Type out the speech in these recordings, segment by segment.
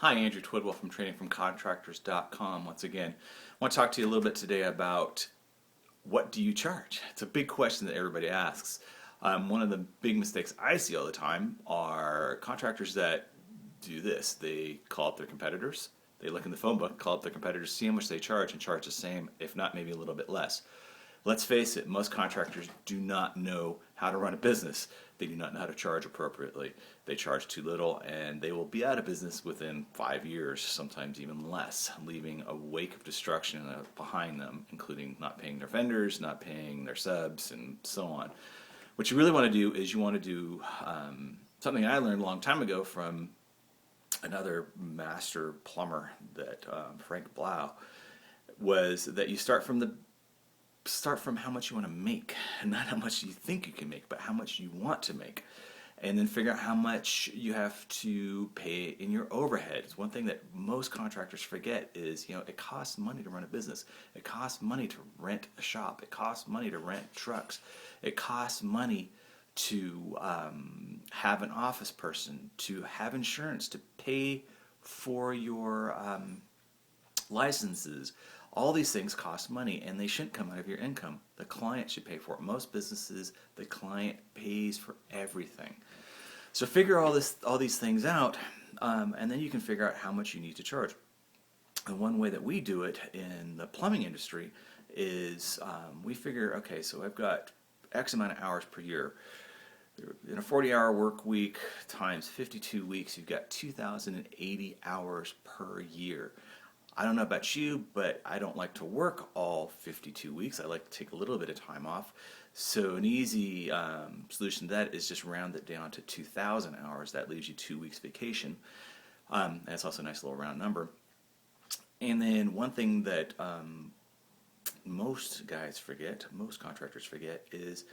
Hi, Andrew Twidwell from trainingfromcontractors.com. Once again, I want to talk to you a little bit today about what do you charge? It's a big question that everybody asks. One of the big mistakes I see all the time are contractors that do this. They call up their competitors, they look in the phone book, call up their competitors, see how much they charge, and charge the same, if not maybe a little bit less. Let's face it, most contractors do not know how to run a business. They do not know how to charge appropriately. They charge too little and they will be out of business within 5 years, sometimes even less, leaving a wake of destruction behind them, including not paying their vendors, not paying their subs, and so on. What you really want to do is you want to do something I learned a long time ago from another master plumber, that Frank Blau, was that you start from how much you want to make, and not how much you think you can make, but how much you want to make, and then figure out how much you have to pay in your overhead. It's one thing that most contractors forget is, it costs money to run a business. It costs money to rent a shop. It costs money to rent trucks. It costs money to have an office person, to have insurance, to pay for your licenses. All these things cost money, and they shouldn't come out of your income. The client should pay for it. Most businesses, the client pays for everything. So figure all these things out, and then you can figure out how much you need to charge. And one way that we do it in the plumbing industry is we figure, okay, so I've got X amount of hours per year. In a 40-hour work week times 52 weeks, you've got 2,080 hours per year. I don't know about you, but I don't like to work all 52 weeks. I like to take a little bit of time off. So an easy solution to that is just round it down to 2,000 hours. That leaves you 2 weeks vacation. That's also a nice little round number. And then one thing that most contractors forget, is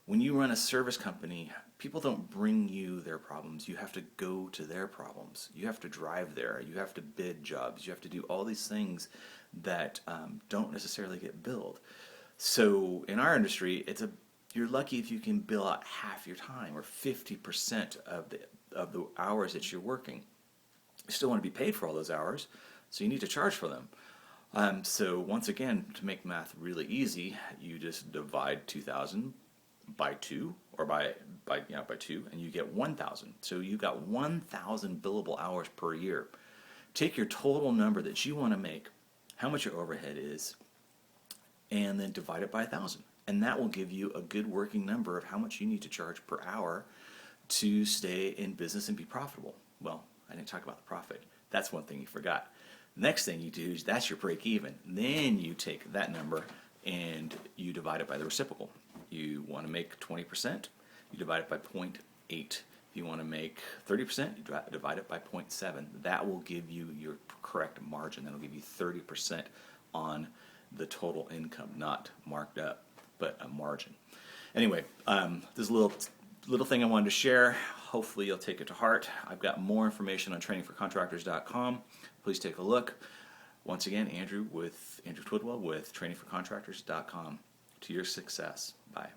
when you run a service company, people don't bring you their problems. You have to go to their problems. You have to drive there. You have to bid jobs. You have to do all these things that don't necessarily get billed. So in our industry, you're lucky if you can bill out half your time, or 50% of the hours that you're working. You still want to be paid for all those hours, so you need to charge for them. So once again, to make math really easy, you just divide 2,000 by 2, or by 2, and you get 1,000. So you've got 1,000 billable hours per year. Take your total number that you want to make, how much your overhead is, and then divide it by 1,000. And that will give you a good working number of how much you need to charge per hour to stay in business and be profitable. Well, I didn't talk about the profit. That's one thing you forgot. Next thing you do is that's your break even. Then you take that number and you divide it by the reciprocal. You want to make 20%, you divide it by 0.8. If you want to make 30%, you divide it by 0.7. That will give you your correct margin. That will give you 30% on the total income, not marked up, but a margin. Anyway, this little thing I wanted to share. Hopefully you'll take it to heart. I've got more information on trainingforcontractors.com. Please take a look. Once again, Andrew Twidwell with trainingforcontractors.com. To your success. Bye.